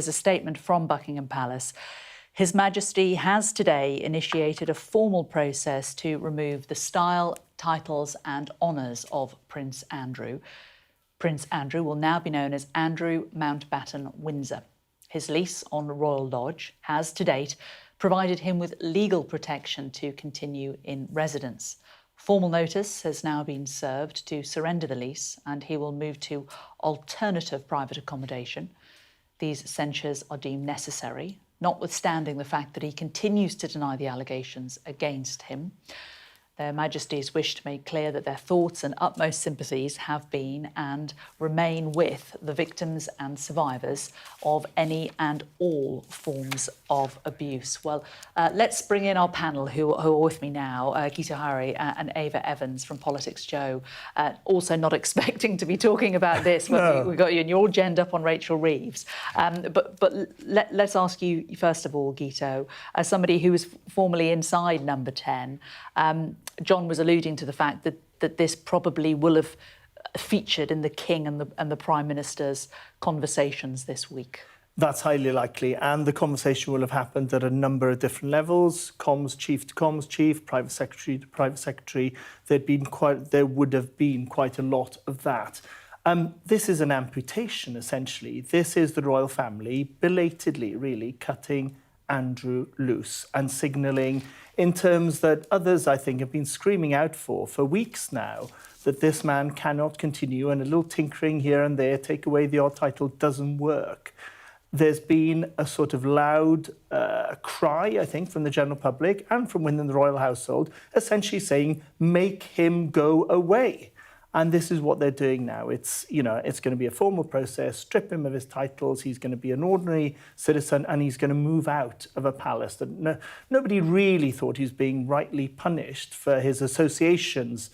There's a statement from Buckingham Palace. His Majesty has today initiated a formal process to remove the style, titles and honours of Prince Andrew. Prince Andrew will now be known as Andrew Mountbatten Windsor. His lease on Royal Lodge has, to date, provided him with legal protection to continue in residence. Formal notice has now been served to surrender the lease and he will move to alternative private accommodation. These censures are deemed necessary, notwithstanding the fact that he continues to deny the allegations against him. Their Majesties wish to make clear that their thoughts and utmost sympathies have been and remain with the victims and survivors of any and all forms of abuse. Well, let's bring in our panel who are with me now, Gito Hari and Ava Evans from Politics Joe. Also not expecting to be talking about this, but we got you, and you're all genned up on Rachel Reeves. But let's ask you, first of all, Gito, as somebody who was formerly inside Number 10, John was alluding to the fact that this probably will have featured in the King and the Prime Minister's conversations this week. That's highly likely, and the conversation will have happened at a number of different levels: comms chief to comms chief, private secretary to private secretary. There would have been quite a lot of that. This is an amputation, essentially. This is the royal family belatedly, really, cutting Andrew loose and signalling in terms that others, I think, have been screaming out for weeks now, that this man cannot continue, and a little tinkering here and there, take away the odd title, doesn't work. There's been a sort of loud cry, I think, from the general public and from within the royal household, essentially saying, make him go away. And this is what they're doing now. It's going to be a formal process, strip him of his titles, he's going to be an ordinary citizen, and he's going to move out of a palace that nobody really thought he was being rightly punished for his associations,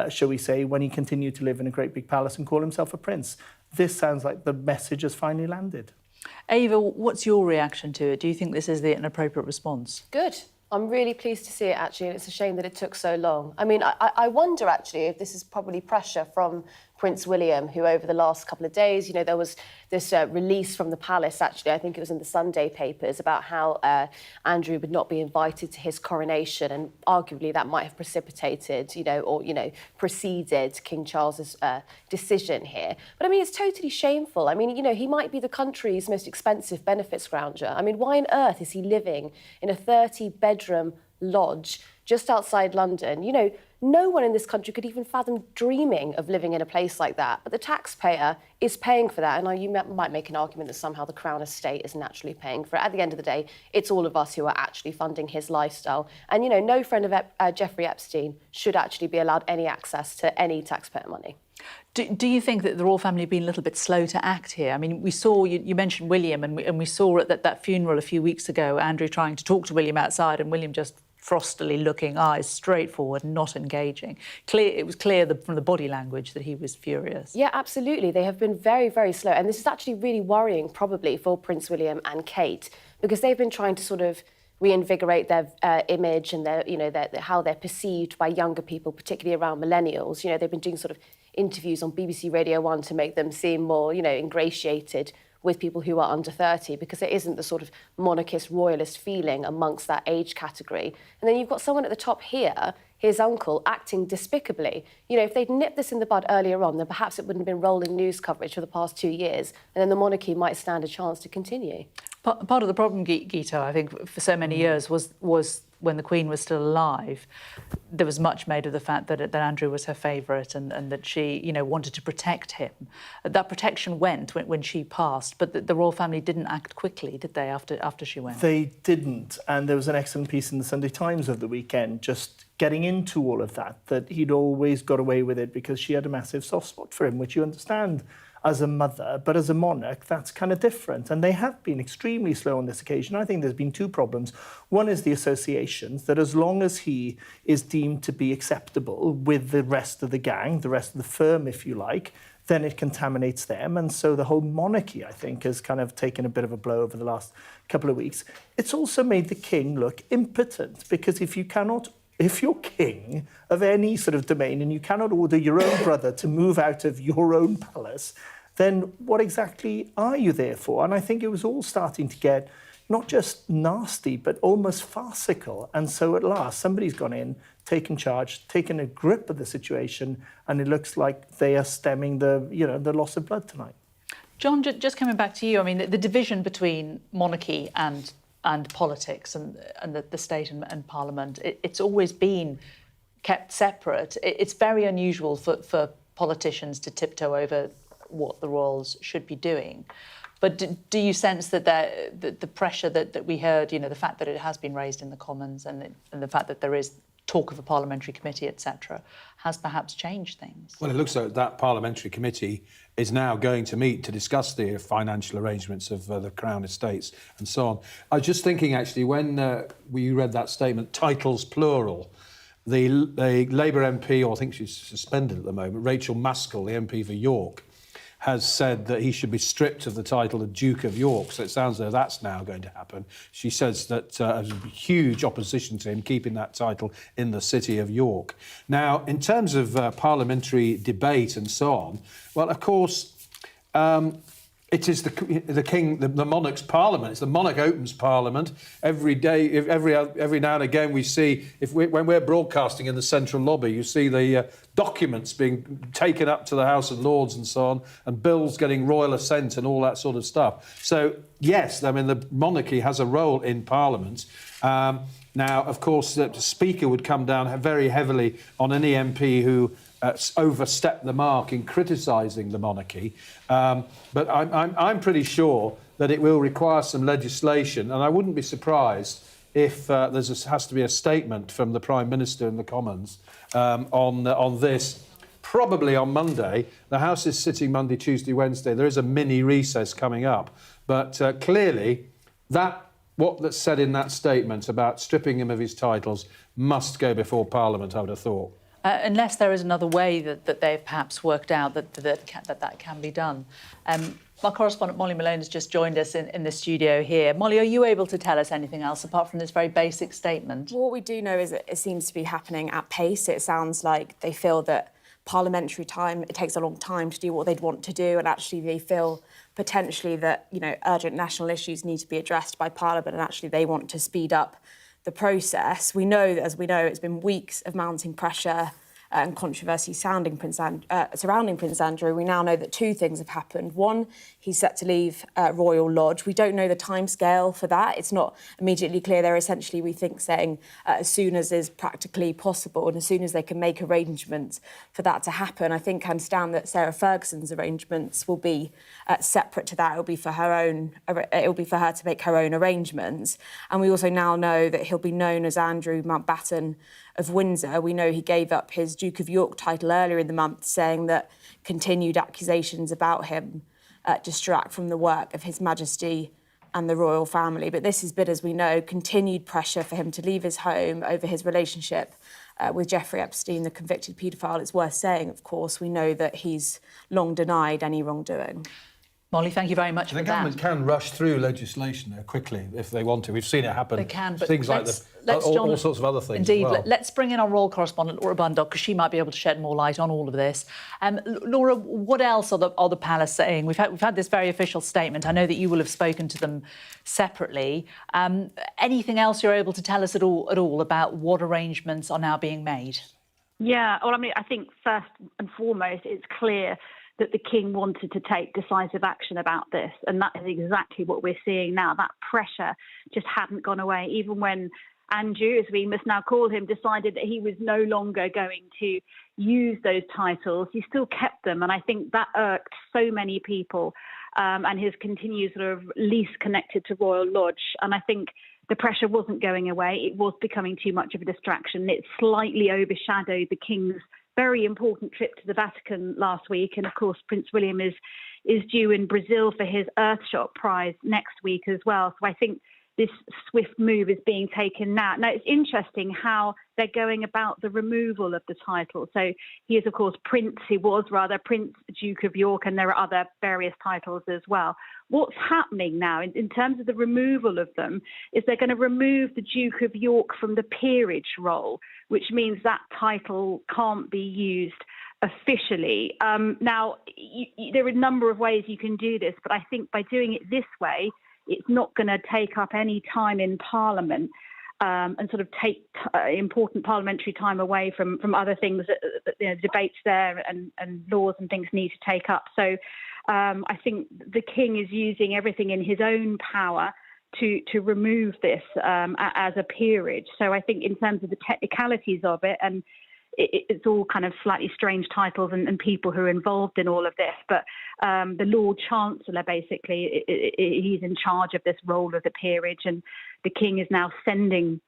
shall we say, when he continued to live in a great big palace and call himself a prince. This sounds like the message has finally landed. Ava, what's your reaction to it? Do you think this is an appropriate response? Good. I'm really pleased to see it, actually, and it's a shame that it took so long. I mean, I wonder, actually, if this is probably pressure from Prince William, who over the last couple of days, there was this release from the palace, actually, I think it was in the Sunday papers, about how Andrew would not be invited to his coronation, and arguably that might have precipitated, preceded King Charles's decision here. But, I mean, it's totally shameful. I mean, he might be the country's most expensive benefits grounder. I mean, why on earth is he living in a 30-bedroom lodge just outside London? No one in this country could even fathom dreaming of living in a place like that. But the taxpayer is paying for that. And you might make an argument that somehow the Crown Estate is naturally paying for it. At the end of the day, it's all of us who are actually funding his lifestyle. And, no friend of Jeffrey Epstein should actually be allowed any access to any taxpayer money. Do you think that the royal family have been a little bit slow to act here? I mean, we saw, you mentioned William, and we saw at that funeral a few weeks ago, Andrew trying to talk to William outside, and William just frostily looking, eyes straight forward, not engaging. It was clear from the body language that he was furious. Yeah, absolutely. They have been very, very slow. And this is actually really worrying, probably, for Prince William and Kate, because they've been trying to sort of reinvigorate their image and how they're perceived by younger people, particularly around millennials. They've been doing sort of interviews on BBC Radio 1 to make them seem more, ingratiated with people who are under 30, because there isn't the sort of monarchist, royalist feeling amongst that age category. And then you've got someone at the top here, his uncle, acting despicably. If they'd nipped this in the bud earlier on, then perhaps it wouldn't have been rolling news coverage for the past 2 years, and then the monarchy might stand a chance to continue. Part of the problem, Gito, I think, for so many years was when the Queen was still alive, there was much made of the fact that Andrew was her favourite and that she, wanted to protect him. That protection went when she passed, but the royal family didn't act quickly, did they, after she went? They didn't, and there was an excellent piece in the Sunday Times of the weekend just getting into all of that he'd always got away with it because she had a massive soft spot for him, which you understand as a mother, but as a monarch, that's kind of different. And they have been extremely slow on this occasion. I think there's been two problems. One is the associations, that as long as he is deemed to be acceptable with the rest of the gang, the rest of the firm, if you like, then it contaminates them. And so the whole monarchy, I think, has kind of taken a bit of a blow over the last couple of weeks. It's also made the king look impotent, because if you're king of any sort of domain and you cannot order your own brother to move out of your own palace, then what exactly are you there for? And I think it was all starting to get not just nasty, but almost farcical. And so at last, somebody's gone in, taken charge, taken a grip of the situation, and it looks like they are stemming the loss of blood tonight. John, just coming back to you, I mean, the division between monarchy and politics and the state and parliament, it's always been kept separate. It's very unusual for politicians to tiptoe over what the royals should be doing. But do you sense that the pressure that we heard, the fact that it has been raised in the Commons and the fact that there is talk of a parliamentary committee, etc., has perhaps changed things? Well, it looks like that parliamentary committee is now going to meet to discuss the financial arrangements of the Crown estates and so on. I was just thinking, actually, when we read that statement, titles plural, the Labour MP, or I think she's suspended at the moment, Rachel Maskell, the MP for York, has said that he should be stripped of the title of Duke of York. So it sounds as though that's now going to happen. She says that there's huge opposition to him keeping that title in the city of York. Now, in terms of parliamentary debate and so on, well, of course, it is the king, the monarch's parliament. It's the monarch opens parliament every day. Every now and again, we see when we're broadcasting in the central lobby, you see the documents being taken up to the House of Lords and so on, and bills getting royal assent and all that sort of stuff. So yes, I mean the monarchy has a role in Parliament. Now, of course, the Speaker would come down very heavily on any MP who overstepped the mark in criticising the monarchy. But I'm pretty sure that it will require some legislation, and I wouldn't be surprised if has to be a statement from the Prime Minister in the Commons on this. Probably on Monday. The House is sitting Monday, Tuesday, Wednesday. There is a mini recess coming up. But clearly, what's said in that statement about stripping him of his titles must go before Parliament, I would have thought. Unless there is another way that they've perhaps worked out that can be done. My correspondent Molly Malone has just joined us in the studio here. Molly, are you able to tell us anything else apart from this very basic statement? Well, what we do know is that it seems to be happening at pace. It sounds like they feel that parliamentary time, it takes a long time to do what they'd want to do, and actually they feel potentially that, urgent national issues need to be addressed by Parliament, and actually they want to speed up the process. We know that, as we know, it's been weeks of mounting pressure and controversy surrounding Prince Andrew. We now know that two things have happened. One, he's set to leave Royal Lodge. We don't know the timescale for that. It's not immediately clear. They're essentially, we think, saying as soon as is practically possible and as soon as they can make arrangements for that to happen. I think I understand that Sarah Ferguson's arrangements will be separate to that. It will be for her to make her own arrangements. And we also now know that he'll be known as Andrew Mountbatten of Windsor. We know he gave up his Duke of York title earlier in the month, saying that continued accusations about him distract from the work of His Majesty and the royal family. But this has been, as we know, continued pressure for him to leave his home over his relationship with Jeffrey Epstein, the convicted paedophile. It's worth saying, of course, we know that he's long denied any wrongdoing. Molly, thank you very much for that. The government can rush through legislation quickly if they want to. We've seen it happen. They can, but things like all sorts of other things. Indeed, as well. Let's bring in our royal correspondent Laura Bundock, because she might be able to shed more light on all of this. Laura, what else are the palace saying? We've had this very official statement. I know that you will have spoken to them separately. Anything else you're able to tell us at all about what arrangements are now being made? Yeah, well, I mean, I think first and foremost, it's clear that the King wanted to take decisive action about this. And that is exactly what we're seeing now. That pressure just hadn't gone away. Even when Andrew, as we must now call him, decided that he was no longer going to use those titles, he still kept them. And I think that irked so many people, and his continued sort of lease connected to Royal Lodge. And I think the pressure wasn't going away. It was becoming too much of a distraction. It slightly overshadowed the King's very important trip to the Vatican last week. And of course, Prince William is due in Brazil for his Earthshot Prize next week as well. So I think this swift move is being taken now. Now, it's interesting how they're going about the removal of the title. So he is, of course, Prince Duke of York, and there are other various titles as well. What's happening now in terms of the removal of them is they're going to remove the Duke of York from the peerage role, which means that title can't be used officially. Now, there are a number of ways you can do this, but I think by doing it this way, it's not going to take up any time in Parliament and sort of take important parliamentary time away from other things that debates there and laws and things need to take up. So I think the King is using everything in his own power to remove this as a peerage. So I think in terms of the technicalities of it, and it's all kind of slightly strange titles and people who are involved in all of this, but the Lord Chancellor, basically, he's in charge of this role of the peerage, and the King is now sending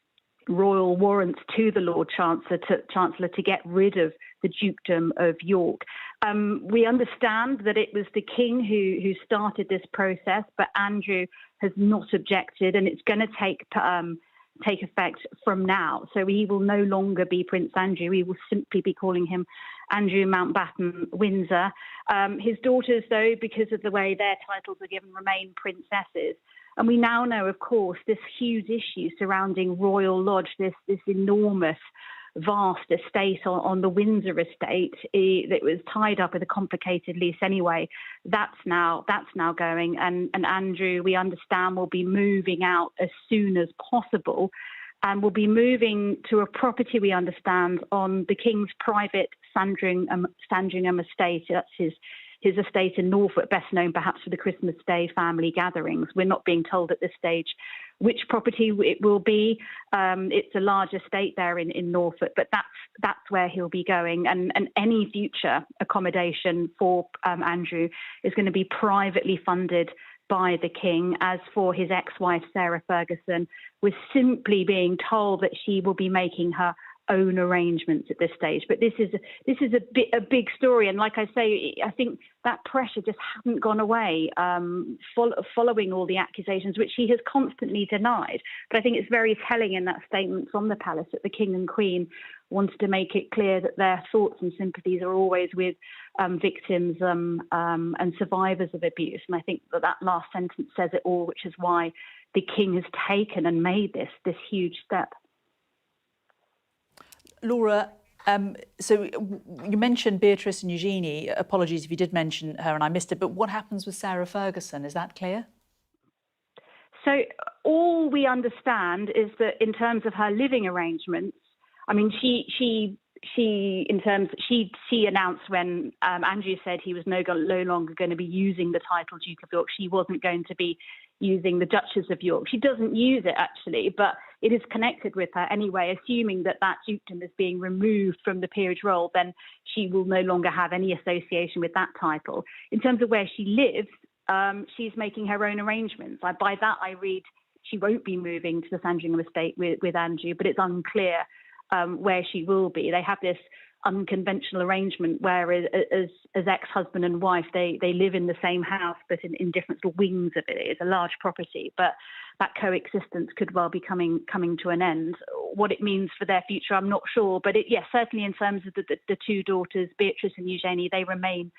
royal warrants to the Lord Chancellor to get rid of the Dukedom of York. We understand that it was the King who started this process, but Andrew has not objected, and it's going to take effect from now. So he will no longer be Prince Andrew. We will simply be calling him Andrew Mountbatten Windsor. His daughters, though, because of the way their titles are given, remain princesses. And we now know, of course, this huge issue surrounding Royal Lodge, this enormous, vast estate on the Windsor estate that was tied up with a complicated lease anyway. That's now going, and Andrew, we understand, will be moving out as soon as possible, and will be moving to a property, we understand, on the King's private Sandringham estate. That's his estate in Norfolk, best known perhaps for the Christmas Day family gatherings. We're not being told at this stage which property it will be. It's a large estate there in Norfolk, but that's where he'll be going. And any future accommodation for Andrew is going to be privately funded by the King. As for his ex-wife, Sarah Ferguson, we're simply being told that she will be making her own arrangements at this stage. But this is a big story, and like I say, I think that pressure just hasn't gone away following all the accusations, which he has constantly denied. But I think it's very telling in that statement from the palace that the King and Queen wanted to make it clear that their thoughts and sympathies are always with victims and survivors of abuse. And I think that last sentence says it all, which is why the King has taken and made this huge step. Laura, so you mentioned Beatrice and Eugenie. Apologies if you did mention her and I missed it, but what happens with Sarah Ferguson? Is that clear? So all we understand is that in terms of her living arrangements, I mean, she announced when Andrew said he was no longer going to be using the title Duke of York, she wasn't going to be using the Duchess of York. She doesn't use it, actually, but it is connected with her anyway. Assuming that dukedom is being removed from the peerage role, then she will no longer have any association with that title. In terms of where she lives, she's making her own arrangements. By that, I read she won't be moving to the Sandringham estate with Andrew, but it's unclear where she will be. They have this unconventional arrangement where as ex-husband and wife, they live in the same house but in different sort of wings of it. It's a large property, but that coexistence could well be coming to an end. What it means for their future, I'm not sure, but yes, certainly in terms of the two daughters, Beatrice and Eugenie, they remain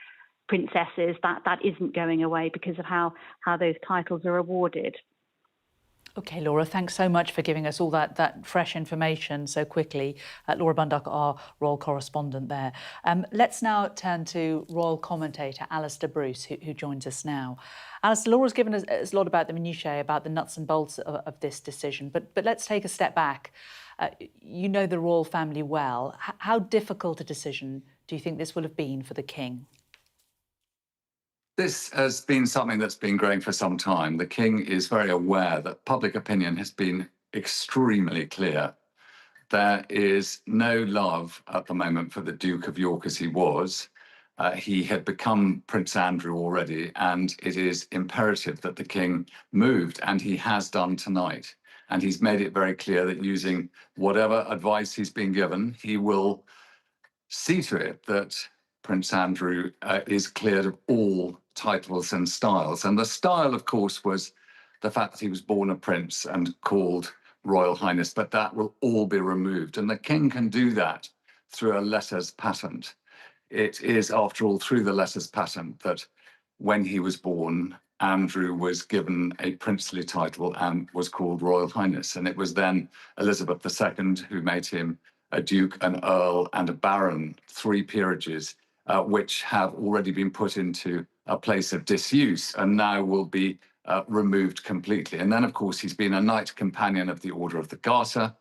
princesses. That isn't going away because of how those titles are awarded. OK, Laura, thanks so much for giving us all that fresh information so quickly. Laura Bundock, our royal correspondent there. Let's now turn to royal commentator Alistair Bruce, who joins us now. Alistair, Laura's given us a lot about the minutiae, about the nuts and bolts of this decision, but let's take a step back. You know the royal family well. How difficult a decision do you think this will have been for the King? This has been something that's been growing for some time. The King is very aware that public opinion has been extremely clear. There is no love at the moment for the Duke of York as he was. He had become Prince Andrew already, and it is imperative that the King moved, and he has done tonight. And he's made it very clear that using whatever advice he's been given, he will see to it that Prince Andrew is cleared of all titles and styles. And the style, of course, was the fact that he was born a prince and called Royal Highness, but that will all be removed. And the King can do that through a letters patent. It is, after all, through the letters patent that when he was born, Andrew was given a princely title and was called Royal Highness. And it was then Elizabeth II who made him a duke, an earl, and a baron, 3 peerages which have already been put into a place of disuse and now will be removed completely. And then, of course, he's been a Knight Companion of the Order of the Garter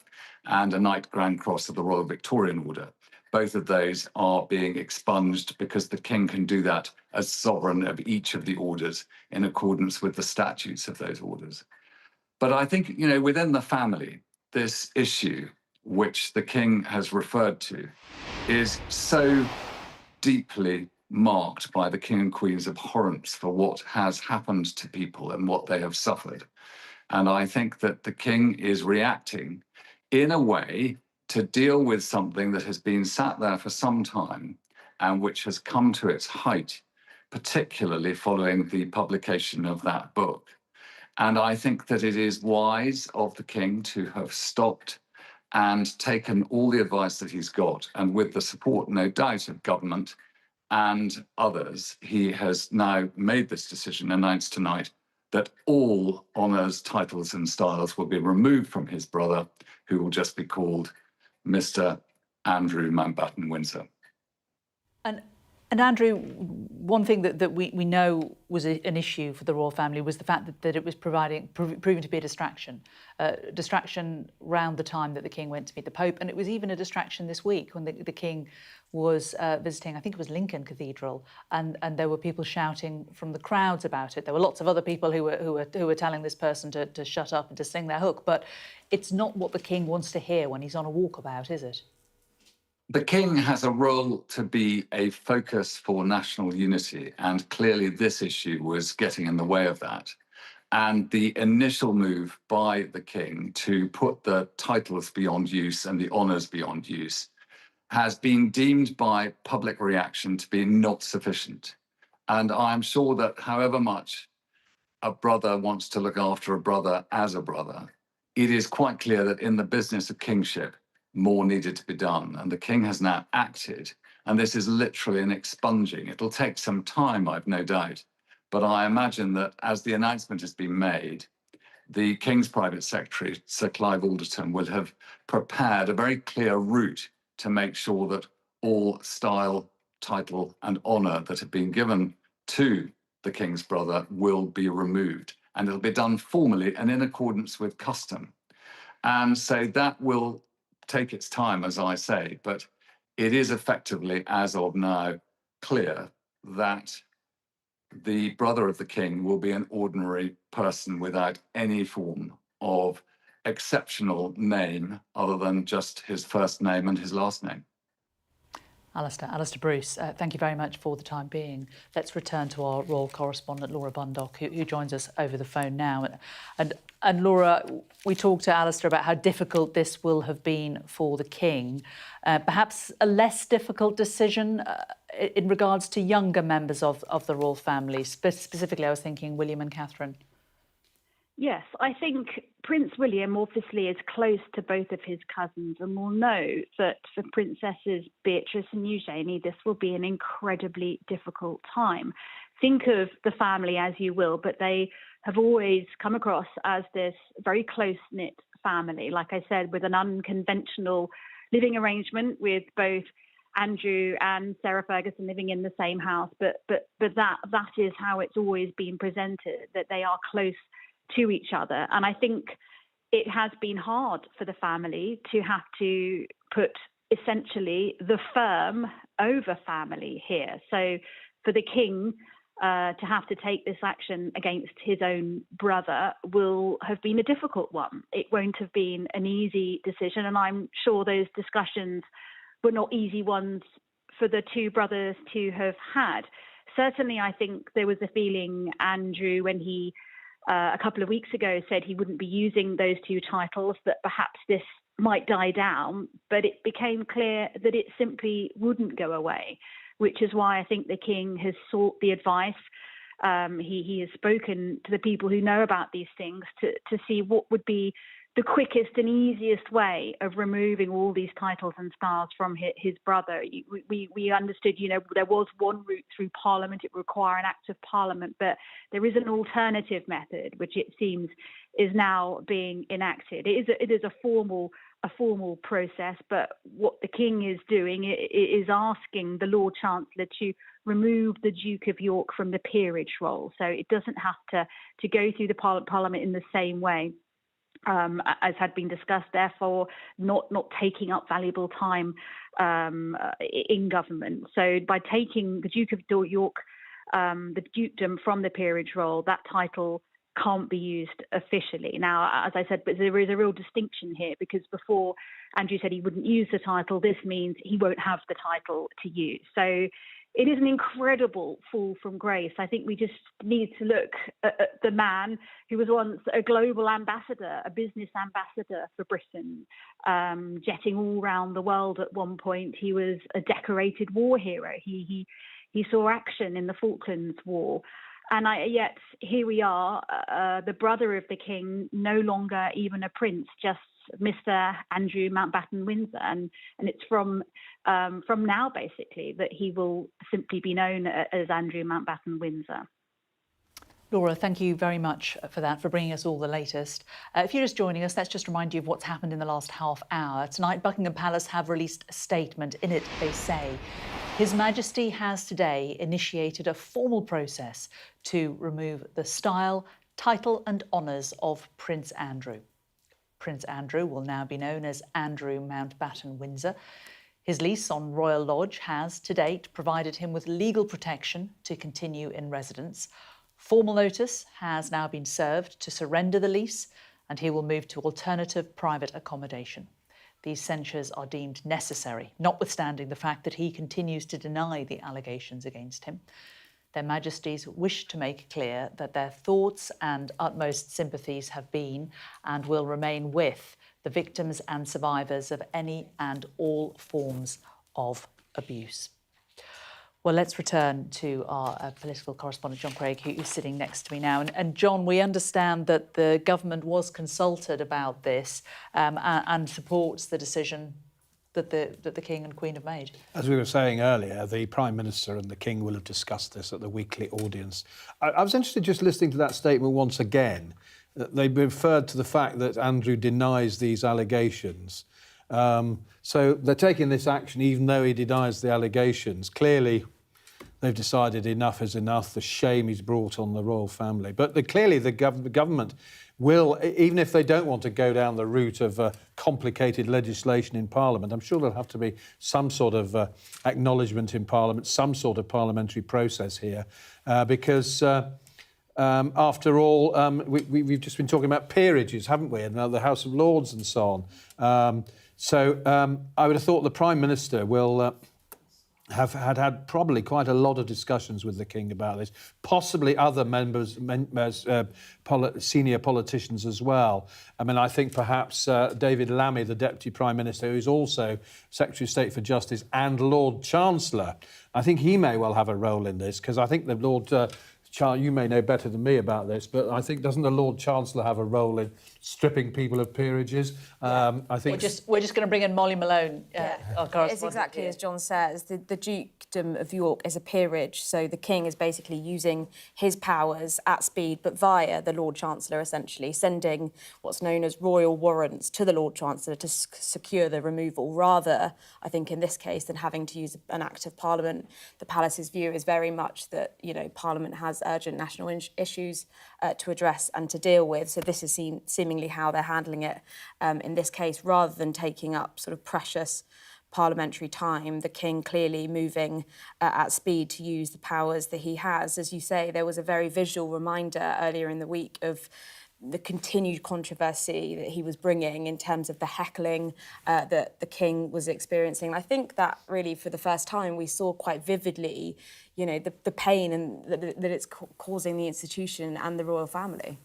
and a Knight Grand Cross of the Royal Victorian Order. Both of those are being expunged because the king can do that as sovereign of each of the orders in accordance with the statutes of those orders. But I think, within the family, this issue, which the king has referred to, is so deeply marked by the King and Queen's abhorrence for what has happened to people and what they have suffered. And I think that the king is reacting in a way to deal with something that has been sat there for some time and which has come to its height, particularly following the publication of that book. And I think that it is wise of the king to have stopped and taken all the advice that he's got, and with the support, no doubt, of government and others, he has now made this decision, announced tonight, that all honours, titles and styles will be removed from his brother, who will just be called Mr. Andrew Mountbatten Windsor. And Andrew, one thing that we know was an issue for the royal family was the fact that it was proving to be a distraction around the time that the king went to meet the Pope, and it was even a distraction this week when the king was visiting, I think it was Lincoln Cathedral, and there were people shouting from the crowds about it. There were lots of other people who were telling this person to shut up and to sing their hook, but it's not what the king wants to hear when he's on a walkabout, is it? The king has a role to be a focus for national unity, and clearly this issue was getting in the way of that. And the initial move by the king to put the titles beyond use and the honours beyond use has been deemed by public reaction to be not sufficient. And I'm sure that however much a brother wants to look after a brother as a brother, it is quite clear that in the business of kingship, more needed to be done. And the king has now acted, and this is literally an expunging. It'll take some time, I've no doubt. But I imagine that as the announcement has been made, the King's Private Secretary, Sir Clive Alderton, will have prepared a very clear route to make sure that all style, title and honour that have been given to the King's brother will be removed. And it'll be done formally and in accordance with custom. And so that will take its time, as I say, but it is effectively, as of now, clear that the brother of the king will be an ordinary person without any form of exceptional name other than just his first name and his last name. Alistair Bruce, thank you very much for the time being. Let's return to our royal correspondent, Laura Bundock, who joins us over the phone now. And Laura, we talked to Alistair about how difficult this will have been for the king. Perhaps a less difficult decision in regards to younger members of the royal family. Specifically, I was thinking William and Catherine. Yes, I think Prince William obviously is close to both of his cousins and will know that for Princesses Beatrice and Eugenie, this will be an incredibly difficult time. Think of the family as you will, but they have always come across as this very close-knit family, like I said, with an unconventional living arrangement with both Andrew and Sarah Ferguson living in the same house. But that is how it's always been presented, that they are close to each other. And I think it has been hard for the family to have to put essentially the firm over family here. So for the king to have to take this action against his own brother will have been a difficult one. It won't have been an easy decision, and I'm sure those discussions were not easy ones for the two brothers to have had. Certainly, I think there was a feeling, Andrew, when he a couple of weeks ago said he wouldn't be using those two titles, that perhaps this might die down, but it became clear that it simply wouldn't go away, which is why I think the king has sought the advice. He has spoken to the people who know about these things to see what would be the quickest and easiest way of removing all these titles and styles from his brother. We understood, there was one route through Parliament. It would require an act of Parliament, but there is an alternative method, which it seems is now being enacted. It is a formal process, but what the King is doing is asking the Lord Chancellor to remove the Duke of York from the peerage role, so it doesn't have to go through the Parliament in the same way as had been discussed, therefore not taking up valuable time in government. So by taking the Duke of York, the dukedom from the peerage role, that title can't be used officially. Now, as I said, but there is a real distinction here, because before Andrew said he wouldn't use the title, this means he won't have the title to use. So it is an incredible fall from grace. I think we just need to look at the man who was once a global ambassador, a business ambassador for Britain, jetting all around the world at one point. He was a decorated war hero. He saw action in the Falklands War. And yet here we are, the brother of the King, no longer even a prince, just Mr. Andrew Mountbatten Windsor, and it's from now basically that he will simply be known as Andrew Mountbatten Windsor. Laura, thank you very much for that, for bringing us all the latest. If you're just joining us, let's just remind you of what's happened in the last half hour. Tonight, Buckingham Palace have released a statement. In it, they say, His Majesty has today initiated a formal process to remove the style, title and honours of Prince Andrew. Prince Andrew will now be known as Andrew Mountbatten Windsor. His lease on Royal Lodge has, to date, provided him with legal protection to continue in residence. Formal notice has now been served to surrender the lease, and he will move to alternative private accommodation. These censures are deemed necessary, notwithstanding the fact that he continues to deny the allegations against him. Their Majesties wish to make clear that their thoughts and utmost sympathies have been and will remain with the victims and survivors of any and all forms of abuse. Well, let's return to our political correspondent, John Craig, who is sitting next to me now. And John, we understand that the government was consulted about this and supports the decision that the King and Queen have made. As we were saying earlier, the Prime Minister and the King will have discussed this at the weekly audience. I was interested just listening to that statement once again. They referred to the fact that Andrew denies these allegations. So they're taking this action even though he denies the allegations. Clearly, they've decided enough is enough, the shame he's brought on the royal family. But clearly the government will, even if they don't want to go down the route of complicated legislation in Parliament, I'm sure there'll have to be some sort of acknowledgement in Parliament, some sort of parliamentary process here, because after all, we've just been talking about peerages, haven't we, and the House of Lords and so on. So I would have thought the Prime Minister will have had probably quite a lot of discussions with the King about this, possibly other senior politicians as well. I mean, I think perhaps David Lammy, the Deputy Prime Minister, who is also Secretary of State for Justice and Lord Chancellor, I think he may well have a role in this, because I think the Lord... you may know better than me about this, but I think doesn't the Lord Chancellor have a role in stripping people of peerages? I think we're just going to bring in Molly Malone, our correspondent. It's exactly as John says. The Dukedom of York is a peerage, so the King is basically using his powers at speed, but via the Lord Chancellor, essentially sending what's known as royal warrants to the Lord Chancellor to secure the removal. Rather, I think in this case, than having to use an Act of Parliament, the Palace's view is very much that Parliament has urgent national issues to address and to deal with. So this is seemingly how they're handling it in this case, rather than taking up sort of precious parliamentary time, the King clearly moving at speed to use the powers that he has. As you say, there was a very visual reminder earlier in the week of the continued controversy that he was bringing in terms of the heckling that the King was experiencing. I think that really, for the first time, we saw quite vividly, the pain and that it's causing the institution and the royal family.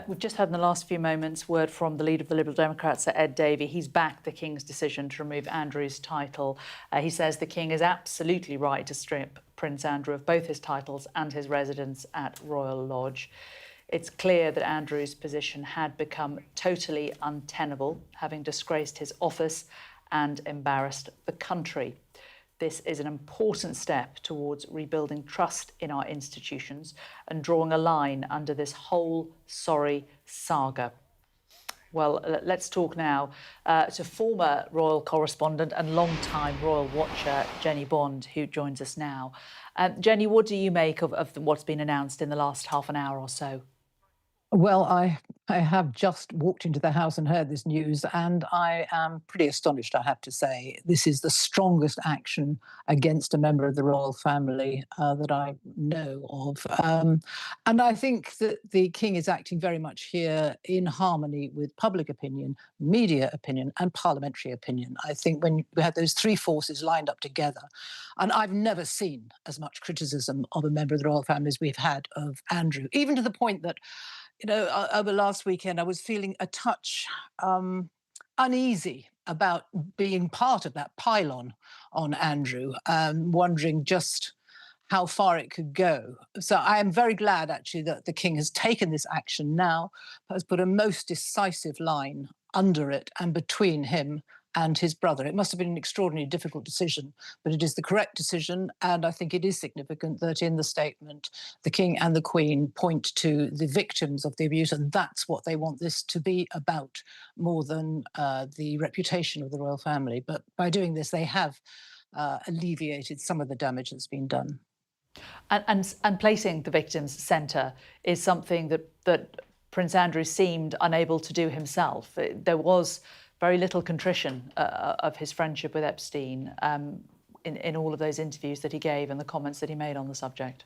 We've just had in the last few moments word from the leader of the Liberal Democrats, Sir Ed Davey. He's backed the King's decision to remove Andrew's title. He says the King is absolutely right to strip Prince Andrew of both his titles and his residence at Royal Lodge. It's clear that Andrew's position had become totally untenable, having disgraced his office and embarrassed the country. This is an important step towards rebuilding trust in our institutions and drawing a line under this whole sorry saga. Well, let's talk now to former royal correspondent and long-time royal watcher, Jenny Bond, who joins us now. Jenny, what do you make of what's been announced in the last half an hour or so? Well, I have just walked into the house and heard this news, and I am pretty astonished, I have to say. This is the strongest action against a member of the royal family that I know of. And I think that the king is acting very much here in harmony with public opinion, media opinion, and parliamentary opinion. I think when we have those three forces lined up together, and I've never seen as much criticism of a member of the royal family as we've had of Andrew, even to the point that, you know, over last weekend, I was feeling a touch uneasy about being part of that pylon on Andrew, wondering just how far it could go. So I am very glad, actually, that the king has taken this action now, has put a most decisive line under it and between him and his brother. It must have been an extraordinarily difficult decision, but it is the correct decision. And I think it is significant that in the statement, the King and the Queen point to the victims of the abuse, and that's what they want this to be about, more than the reputation of the royal family. But by doing this, they have alleviated some of the damage that's been done. And placing the victims centre is something that Prince Andrew seemed unable to do himself. There was very little contrition of his friendship with Epstein in all of those interviews that he gave and the comments that he made on the subject.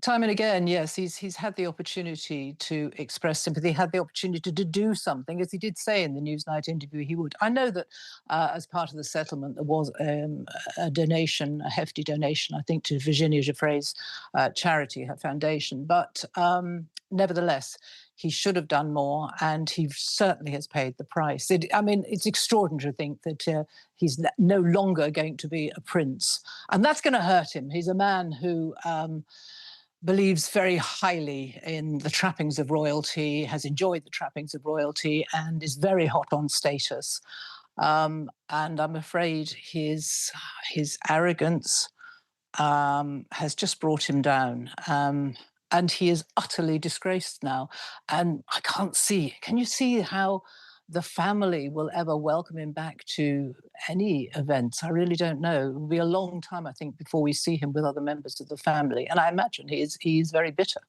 Time and again, yes, he's had the opportunity to express sympathy, had the opportunity to do something, as he did say in the Newsnight interview he would. I know that as part of the settlement, there was a donation, a hefty donation, I think, to Virginia Giuffre's charity, her foundation. But nevertheless, he should have done more, and he certainly has paid the price. I mean, it's extraordinary to think that he's no longer going to be a prince, and that's going to hurt him. He's a man who believes very highly in the trappings of royalty, has enjoyed the trappings of royalty, and is very hot on status. And I'm afraid his arrogance has just brought him down. And he is utterly disgraced now. And I can't see, can you see how the family will ever welcome him back to any events? I really don't know. It will be a long time, I think, before we see him with other members of the family. And I imagine he is very bitter.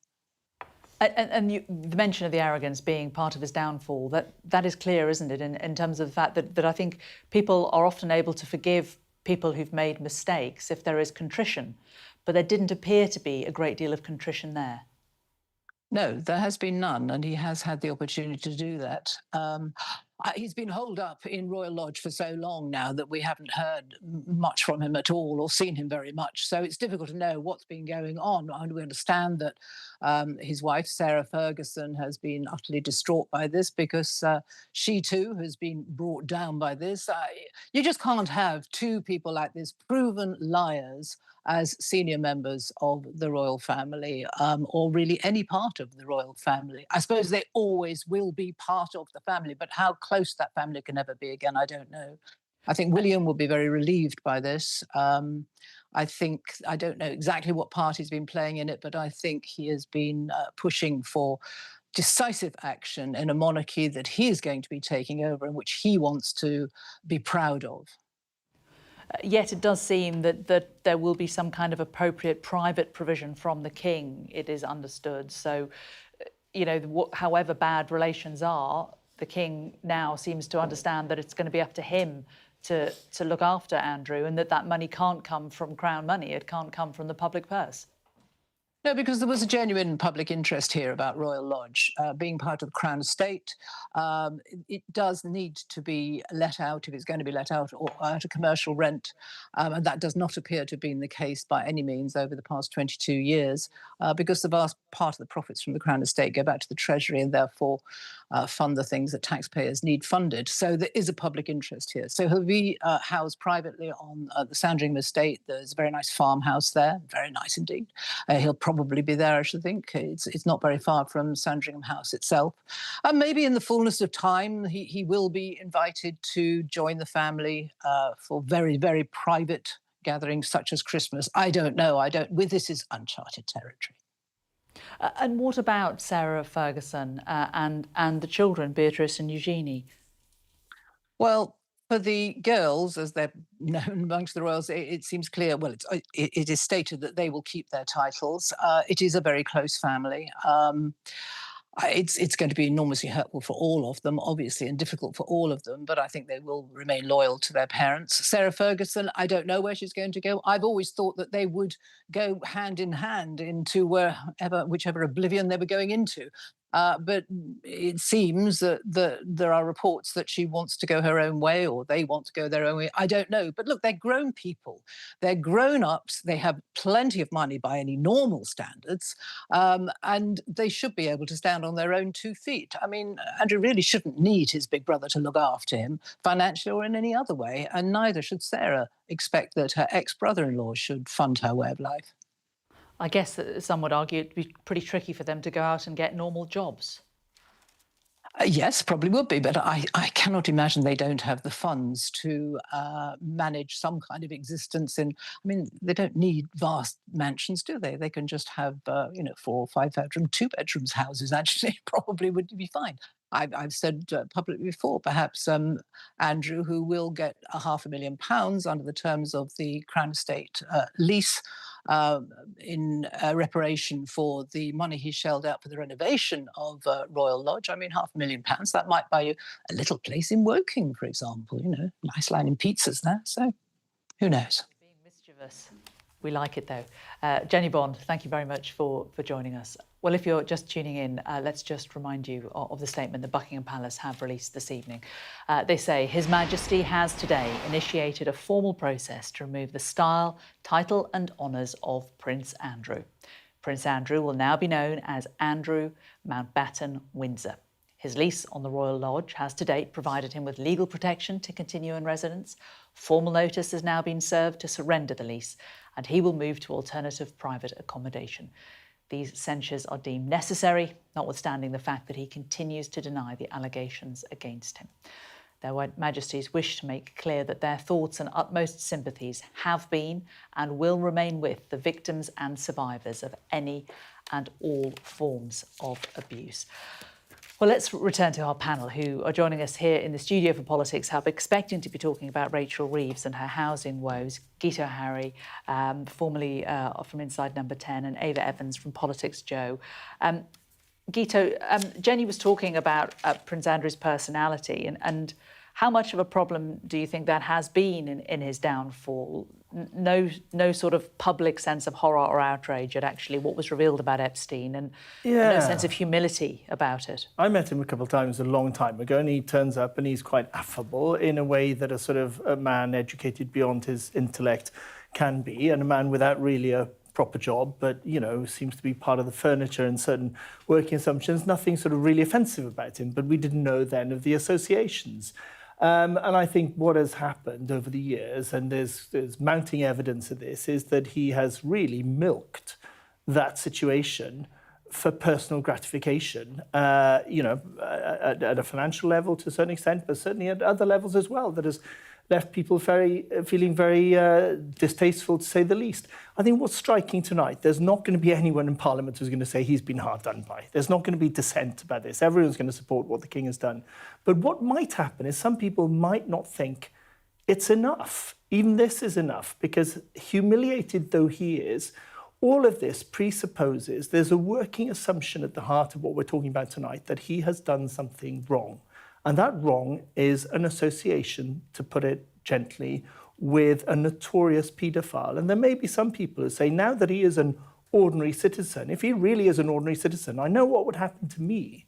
And the mention of the arrogance being part of his downfall, that is clear, isn't it, in terms of the fact that I think people are often able to forgive people who've made mistakes if there is contrition. But there didn't appear to be a great deal of contrition there. No, there has been none, and he has had the opportunity to do that. He's been holed up in Royal Lodge for so long now that we haven't heard much from him at all or seen him very much. So it's difficult to know what's been going on. And we understand that his wife, Sarah Ferguson, has been utterly distraught by this because she too has been brought down by this. You just can't have two people like this, proven liars, as senior members of the royal family, or really any part of the royal family. I suppose they always will be part of the family, but how close that family can ever be again, I don't know. I think William will be very relieved by this. I don't know exactly what part he's been playing in it, but I think he has been pushing for decisive action in a monarchy that he is going to be taking over and which he wants to be proud of. Yet it does seem that there will be some kind of appropriate private provision from the king, it is understood. So, you know, however bad relations are, the king now seems to understand that it's going to be up to him to look after Andrew, and that money can't come from Crown money, it can't come from the public purse. No, because there was a genuine public interest here about Royal Lodge being part of the Crown estate. It does need to be let out, if it's going to be let out, or at a commercial rent. And that does not appear to have been the case by any means over the past 22 years, because the vast part of the profits from the Crown estate go back to the Treasury and therefore fund the things that taxpayers need funded. So there is a public interest here. So he'll be housed privately on the Sandringham estate. There's a very nice farmhouse there, very nice indeed. He'll probably be there, I should think. It's not very far from Sandringham House itself. And maybe in the fullness of time, he will be invited to join the family for very, very private gatherings such as Christmas. I don't know. This is uncharted territory. And what about Sarah Ferguson and the children, Beatrice and Eugenie? Well, for the girls, as they're known amongst the royals, it seems clear. Well, it is stated that they will keep their titles. It is a very close family. It's going to be enormously hurtful for all of them, obviously, and difficult for all of them, but I think they will remain loyal to their parents. Sarah Ferguson, I don't know where she's going to go. I've always thought that they would go hand in hand into whichever oblivion they were going into. But it seems that there are reports that she wants to go her own way, or they want to go their own way. I don't know. But look, they're grown people. They're grown-ups. They have plenty of money by any normal standards, and they should be able to stand on their own 2 feet. I mean, Andrew really shouldn't need his big brother to look after him financially or in any other way, and neither should Sarah expect that her ex-brother-in-law should fund her way of life. I guess that some would argue it'd be pretty tricky for them to go out and get normal jobs. Yes, probably would be, but I cannot imagine they don't have the funds to manage some kind of existence in. I mean, they don't need vast mansions, do they? They can just have, 4 or 5 bedroom, 2 bedrooms houses. Actually, probably would be fine. I've said publicly before, perhaps Andrew, who will get £500,000 under the terms of the Crown Estate lease in reparation for the money he shelled out for the renovation of Royal Lodge. I mean, £500,000, that might buy you a little place in Woking, for example, nice line in pizzas there. So who knows? Being mischievous. We like it, though. Jenny Bond, thank you very much for joining us. Well, if you're just tuning in, let's just remind you of the statement that Buckingham Palace have released this evening. They say, His Majesty has today initiated a formal process to remove the style, title and honours of Prince Andrew. Prince Andrew will now be known as Andrew Mountbatten Windsor. His lease on the Royal Lodge has to date provided him with legal protection to continue in residence. Formal notice has now been served to surrender the lease, and he will move to alternative private accommodation. These censures are deemed necessary, notwithstanding the fact that he continues to deny the allegations against him. Their Majesties wish to make clear that their thoughts and utmost sympathies have been and will remain with the victims and survivors of any and all forms of abuse. Well, let's return to our panel, who are joining us here in the studio for Politics Hub, expecting to be talking about Rachel Reeves and her housing woes, Gito Harry, formerly from Inside Number 10, and Ava Evans from Politics Joe. Gito, Jenny was talking about Prince Andrew's personality and how much of a problem do you think that has been in his downfall? No sort of public sense of horror or outrage at actually what was revealed about Epstein, and no sense of humility about it. I met him a couple of times a long time ago, and he turns up and he's quite affable in a way that a sort of a man educated beyond his intellect can be, and a man without really a proper job, but, seems to be part of the furniture and certain working assumptions. Nothing sort of really offensive about him, but we didn't know then of the associations. And I think what has happened over the years, and there's mounting evidence of this, is that he has really milked that situation for personal gratification, at a financial level to a certain extent, but certainly at other levels as well, that has left people feeling very distasteful, to say the least. I think what's striking tonight, there's not going to be anyone in Parliament who's going to say he's been hard done by. There's not going to be dissent about this. Everyone's going to support what the King has done. But what might happen is some people might not think it's enough. Even this is enough, because humiliated though he is, all of this presupposes there's a working assumption at the heart of what we're talking about tonight, that he has done something wrong. And that wrong is an association, to put it gently, with a notorious paedophile. And there may be some people who say, now that he is an ordinary citizen, if he really is an ordinary citizen, I know what would happen to me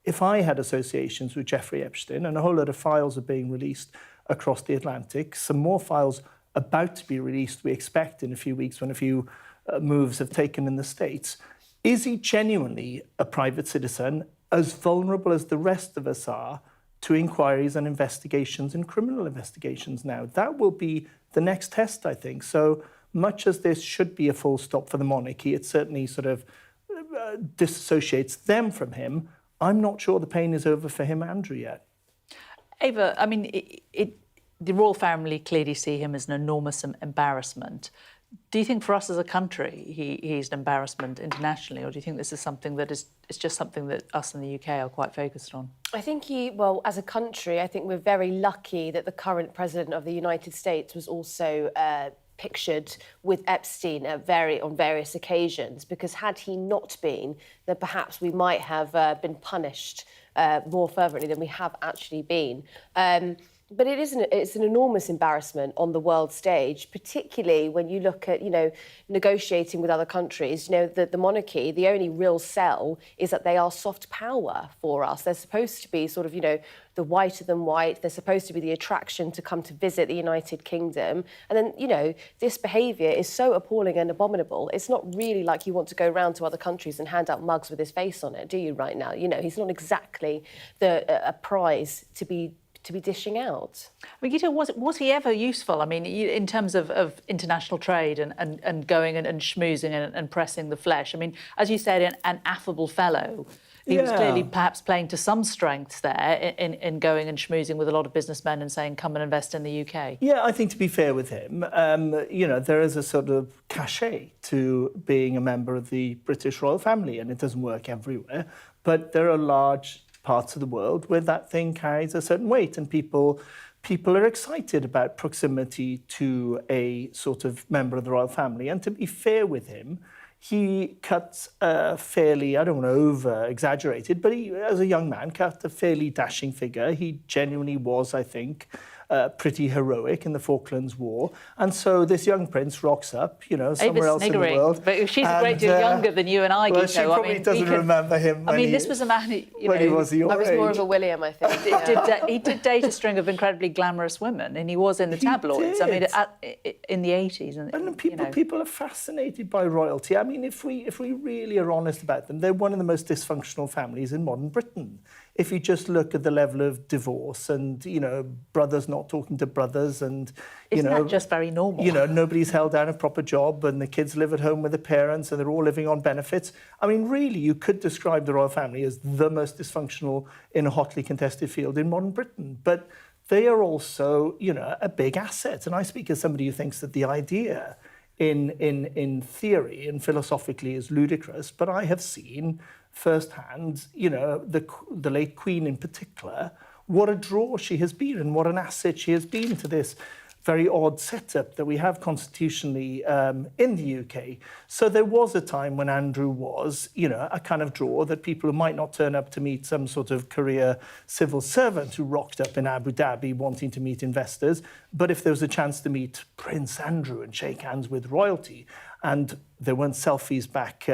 if I had associations with Jeffrey Epstein, and a whole lot of files are being released across the Atlantic. Some more files about to be released, we expect, in a few weeks, when a few moves have taken in the States. Is he genuinely a private citizen, as vulnerable as the rest of us are to inquiries and investigations and criminal investigations now? That will be the next test, I think. So much as this should be a full stop for the monarchy, it certainly sort of disassociates them from him. I'm not sure the pain is over for him, Andrew, yet. Ava, I mean, the royal family clearly see him as an enormous embarrassment. Do you think for us as a country he's an embarrassment internationally, or do you think this is something that is just something that us in the UK are quite focused on? I think well, as a country, I think we're very lucky that the current president of the United States was also pictured with Epstein on various occasions, because had he not been, then perhaps we might have been punished more fervently than we have actually been. But it's an enormous embarrassment on the world stage, particularly when you look at, negotiating with other countries. The monarchy, the only real sell is that they are soft power for us. They're supposed to be sort of, the whiter than white. They're supposed to be the attraction to come to visit the United Kingdom. And then, this behaviour is so appalling and abominable. It's not really like you want to go around to other countries and hand out mugs with his face on it, do you, right now? He's not exactly a prize to be dishing out. Gita, was he ever useful? I mean, in terms of international trade and going and schmoozing and pressing the flesh. I mean, as you said, an affable fellow. He was clearly perhaps playing to some strengths there in going and schmoozing with a lot of businessmen and saying, come and invest in the UK. Yeah, I think to be fair with him, there is a sort of cachet to being a member of the British royal family, and it doesn't work everywhere. But there are large parts of the world where that thing carries a certain weight, and people are excited about proximity to a sort of member of the royal family. And to be fair with him, he cut fairly, I don't want to over-exaggerate it, but he, as a young man, cut a fairly dashing figure. He genuinely was, I think, pretty heroic in the Falklands War. And so this young prince rocks up, somewhere else in the world. But she's a great deal younger than you and I, well, Guito. she probably doesn't remember him. This was a man who, when he was your I was age. more of a William, I think. He did date a string of incredibly glamorous women, and he was in the tabloids. Did. In the 80s. And people are fascinated by royalty. I mean, if we really are honest about them, they're one of the most dysfunctional families in modern Britain. If you just look at the level of divorce and, brothers not talking to brothers and, Isn't that just very normal? Nobody's held down a proper job and the kids live at home with their parents and they're all living on benefits. I mean, really, you could describe the royal family as the most dysfunctional in a hotly contested field in modern Britain. But they are also, a big asset. And I speak as somebody who thinks that the idea in theory and philosophically is ludicrous, but I have seen firsthand, the late Queen in particular, what a draw she has been and what an asset she has been to this very odd setup that we have constitutionally in the UK. So there was a time when Andrew was, a kind of draw that people who might not turn up to meet some sort of career civil servant who rocked up in Abu Dhabi wanting to meet investors, but if there was a chance to meet Prince Andrew and shake hands with royalty, and there weren't selfies back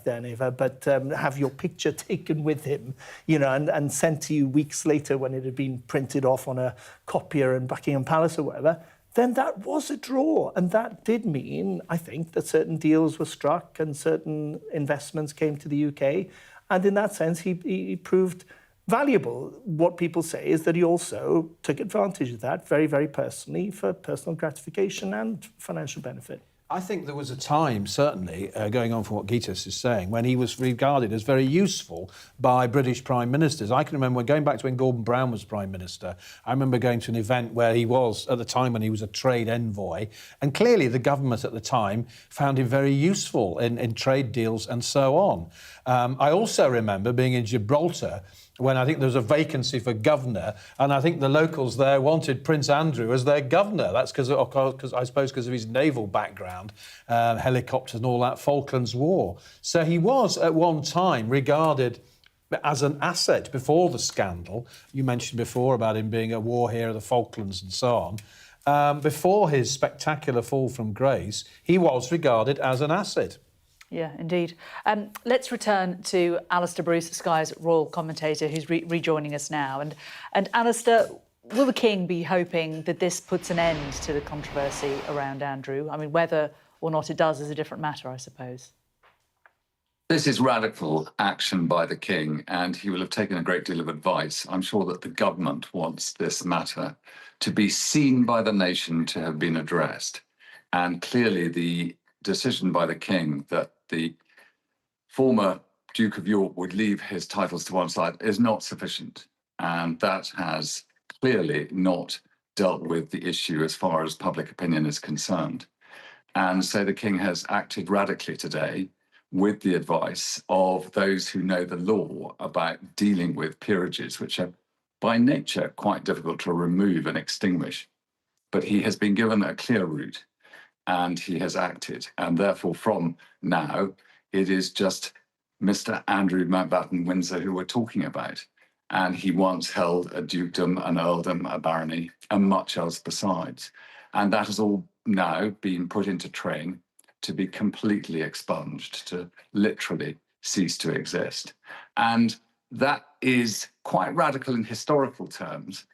then, Eva, but have your picture taken with him, and sent to you weeks later when it had been printed off on a copier in Buckingham Palace or whatever, then that was a draw. And that did mean, I think, that certain deals were struck and certain investments came to the UK. And in that sense, he proved valuable. What people say is that he also took advantage of that very, very personally for personal gratification and financial benefit. I think there was a time, certainly, going on from what Gitas is saying, when he was regarded as very useful by British prime ministers. I can remember going back to when Gordon Brown was prime minister. I remember going to an event where he was, at the time when he was a trade envoy, and clearly the government at the time found him very useful in trade deals and so on. I also remember being in Gibraltar when I think there was a vacancy for governor, and I think the locals there wanted Prince Andrew as their governor. That's because of his naval background, helicopters and all that Falklands War. So he was at one time regarded as an asset before the scandal. You mentioned before about him being a war hero of the Falklands and so on. Before his spectacular fall from grace, he was regarded as an asset. Yeah, indeed. Let's return to Alistair Bruce, Sky's royal commentator, who's rejoining us now. And Alistair, will the King be hoping that this puts an end to the controversy around Andrew? I mean, whether or not it does is a different matter, I suppose. This is radical action by the King, and he will have taken a great deal of advice. I'm sure that the government wants this matter to be seen by the nation to have been addressed. And clearly the decision by the King that the former Duke of York would leave his titles to one side is not sufficient. And that has clearly not dealt with the issue as far as public opinion is concerned. And so the king has acted radically today with the advice of those who know the law about dealing with peerages, which are by nature quite difficult to remove and extinguish. But he has been given a clear route and he has acted. And therefore, from now, it is just Mr. Andrew Mountbatten Windsor who we're talking about. And he once held a dukedom, an earldom, a barony, and much else besides. And that has all now been put into train to be completely expunged, to literally cease to exist. And that is quite radical in historical terms,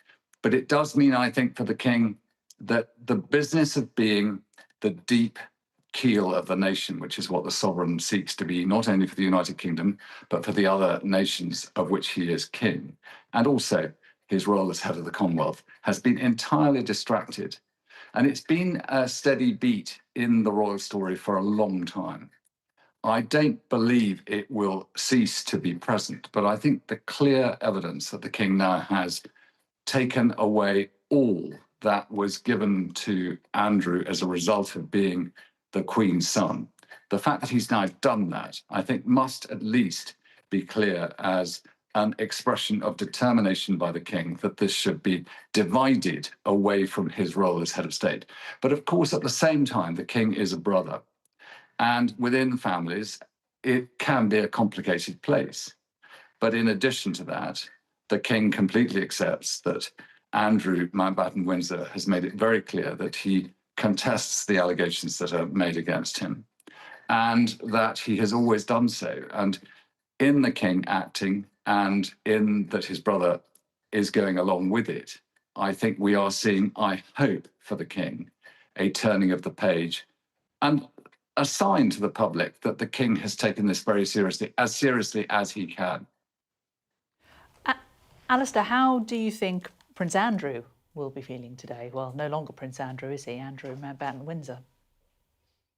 but it does mean, I think, for the king, that the business of being the deep keel of the nation, which is what the sovereign seeks to be, not only for the United Kingdom, but for the other nations of which he is king, and also his role as head of the Commonwealth, has been entirely distracted. And it's been a steady beat in the royal story for a long time. I don't believe it will cease to be present, but I think the clear evidence that the king now has taken away all that was given to Andrew as a result of being the Queen's son. The fact that he's now done that, I think, must at least be clear as an expression of determination by the king that this should be divided away from his role as head of state. But of course, at the same time, the king is a brother. And within families, it can be a complicated place. But in addition to that, the king completely accepts that Andrew Mountbatten Windsor has made it very clear that he contests the allegations that are made against him, and that he has always done so. And in the king acting, and in that his brother is going along with it, I think we are seeing, I hope for the king, a turning of the page and a sign to the public that the king has taken this very seriously as he can. Alistair, how do you think Prince Andrew will be feeling today? Well, no longer Prince Andrew, is he? Andrew Mountbatten Windsor.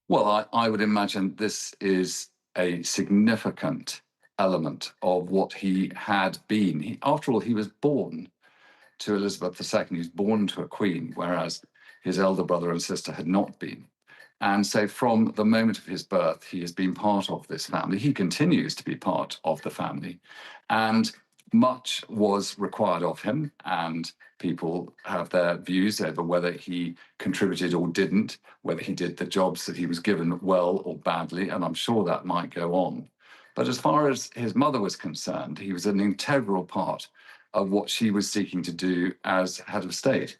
Well, I would imagine this is a significant element of what he had been. After all, he was born to Elizabeth II. He was born to a queen, whereas his elder brother and sister had not been. And so from the moment of his birth, he has been part of this family. He continues to be part of the family. And much was required of him, and people have their views over whether he contributed or didn't, whether he did the jobs that he was given well or badly, and I'm sure that might go on. But as far as his mother was concerned, he was an integral part of what she was seeking to do as head of state.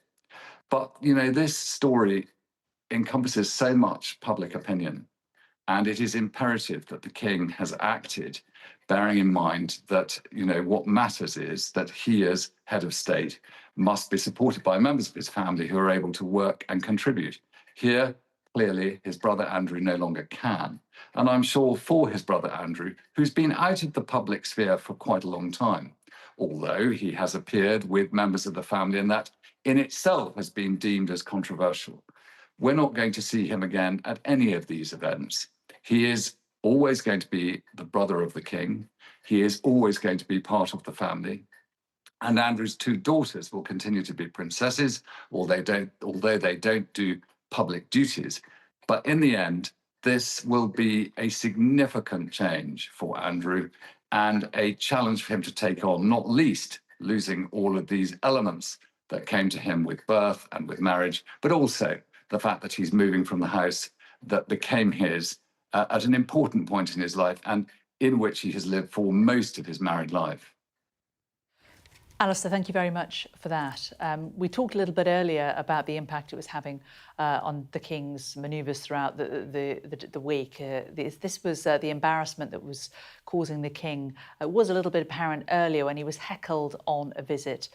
But, you know, this story encompasses so much public opinion, and it is imperative that the king has acted, bearing in mind that, you know, what matters is that he as head of state must be supported by members of his family who are able to work and contribute. Here, clearly, his brother Andrew no longer can. And I'm sure for his brother Andrew, who's been out of the public sphere for quite a long time, although he has appeared with members of the family, and that in itself has been deemed as controversial. We're not going to see him again at any of these events. He is always going to be the brother of the king. He is always going to be part of the family. And Andrew's two daughters will continue to be princesses, although they don't do public duties. But in the end, this will be a significant change for Andrew and a challenge for him to take on, not least losing all of these elements that came to him with birth and with marriage, but also the fact that he's moving from the house that became his at an important point in his life and in which he has lived for most of his married life. Alistair, thank you very much for that. We talked a little bit earlier about the impact it was having on the King's manoeuvres throughout the week. This was the embarrassment that was causing the King. It was a little bit apparent earlier when he was heckled on a visit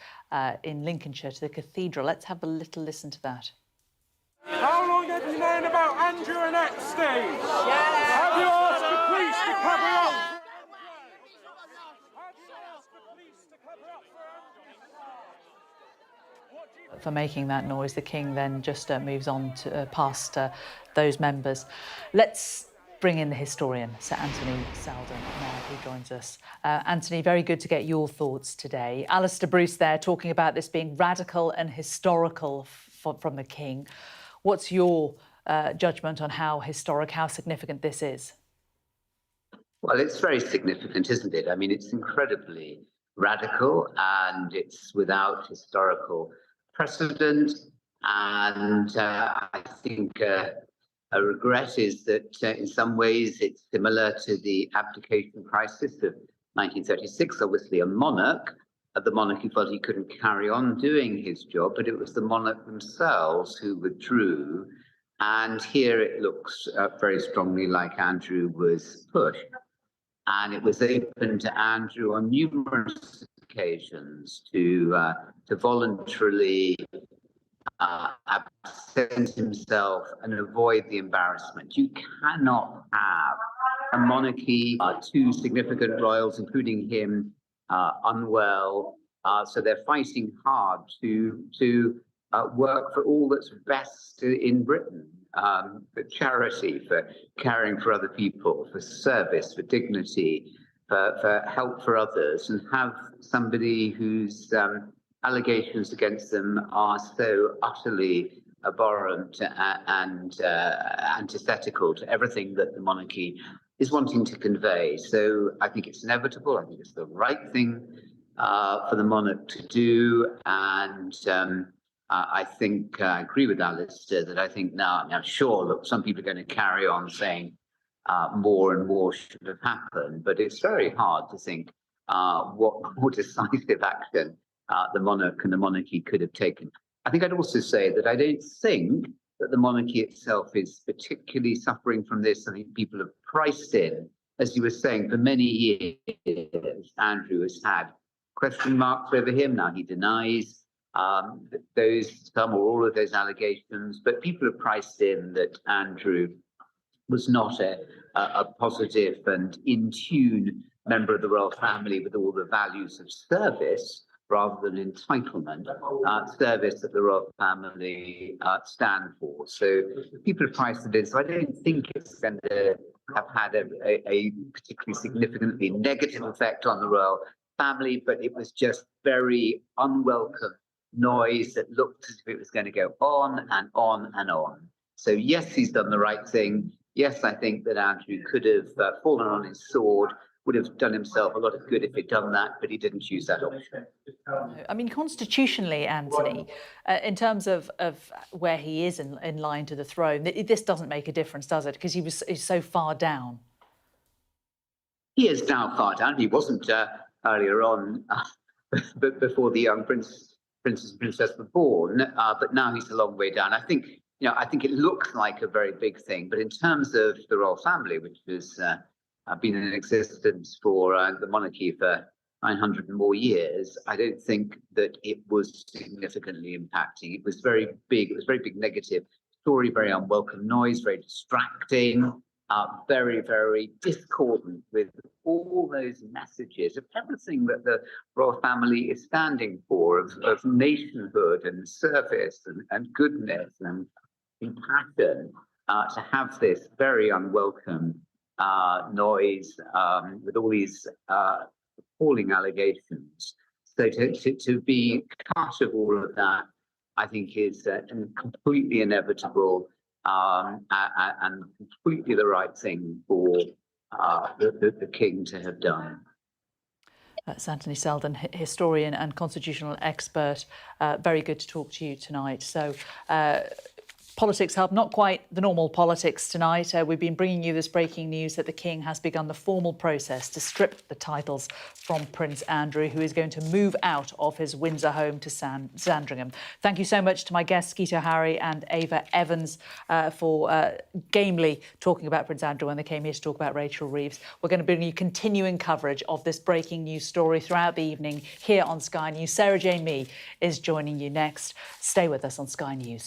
in Lincolnshire to the cathedral. Let's have a little listen to that. How long have you known about Andrew and Epstein? Have you asked the police to cover up? For making that noise, the King then just moves on to past those members. Let's bring in the historian, Sir Anthony Selden, now, who joins us. Anthony, very good to get your thoughts today. Alistair Bruce there talking about this being radical and historical from the King. What's your judgment on how historic, how significant this is? Well, it's very significant, isn't it? I mean, it's incredibly radical and it's without historical precedent. And I think a regret is that in some ways it's similar to the abdication crisis of 1936. Obviously, a monarch, the monarchy felt he couldn't carry on doing his job, but it was the monarch themselves who withdrew. And here it looks very strongly like Andrew was pushed. And it was open to Andrew on numerous occasions to voluntarily absent himself and avoid the embarrassment. You cannot have a monarchy, two significant royals, including him, unwell. So they're fighting hard to work for all that's best in Britain, for charity, for caring for other people, for service, for dignity, for help for others, and have somebody whose allegations against them are so utterly abhorrent and antithetical to everything that the monarchy is wanting to convey. So I think it's inevitable. I think it's the right thing for the monarch to do. And I think I agree with Alistair that I think now sure, look, some people are going to carry on saying more and more should have happened, but it's very hard to think what more decisive action the monarch and the monarchy could have taken. I think I'd also say that I don't think that the monarchy itself is particularly suffering from this. I think people have priced in, as you were saying, for many years. Andrew has had question marks over him. Now he denies some or all of those allegations, but people have priced in that Andrew was not a positive and in tune member of the royal family with all the values of service rather than entitlement, service that the royal family stand for. So people have priced it in. So I don't think it's going to have had a particularly significantly negative effect on the royal family, but it was just very unwelcome noise that looked as if it was going to go on and on and on. So yes, he's done the right thing. Yes, I think that Andrew could have fallen on his sword, would have done himself a lot of good if he'd done that, but he didn't choose that option. I mean, constitutionally, Anthony, in terms of where he is in line to the throne, this doesn't make a difference, does it? Because he's so far down. He is now far down. He wasn't earlier on, but before the young prince and princess were born, but now he's a long way down. I think it looks like a very big thing, but in terms of the royal family, which has been in existence for the monarchy for 900 and more years, I don't think that it was significantly impacting. It was very big. It was very big negative story, very unwelcome noise, very distracting, very, very discordant with all those messages of everything that the royal family is standing for, of nationhood and service and goodness and compassion, to have this very unwelcome noise with all these appalling allegations. So to be cut of all of that, I think is completely inevitable and completely the right thing for the King to have done. That's Anthony Selden, historian and constitutional expert. Very good to talk to you tonight. So, Politics Hub, not quite the normal politics tonight. We've been bringing you this breaking news that the King has begun the formal process to strip the titles from Prince Andrew, who is going to move out of his Windsor home to Sandringham. Thank you so much to my guests, Skeeter Harry and Ava Evans, for gamely talking about Prince Andrew when they came here to talk about Rachel Reeves. We're going to bring you continuing coverage of this breaking news story throughout the evening here on Sky News. Sarah Jane Mee is joining you next. Stay with us on Sky News.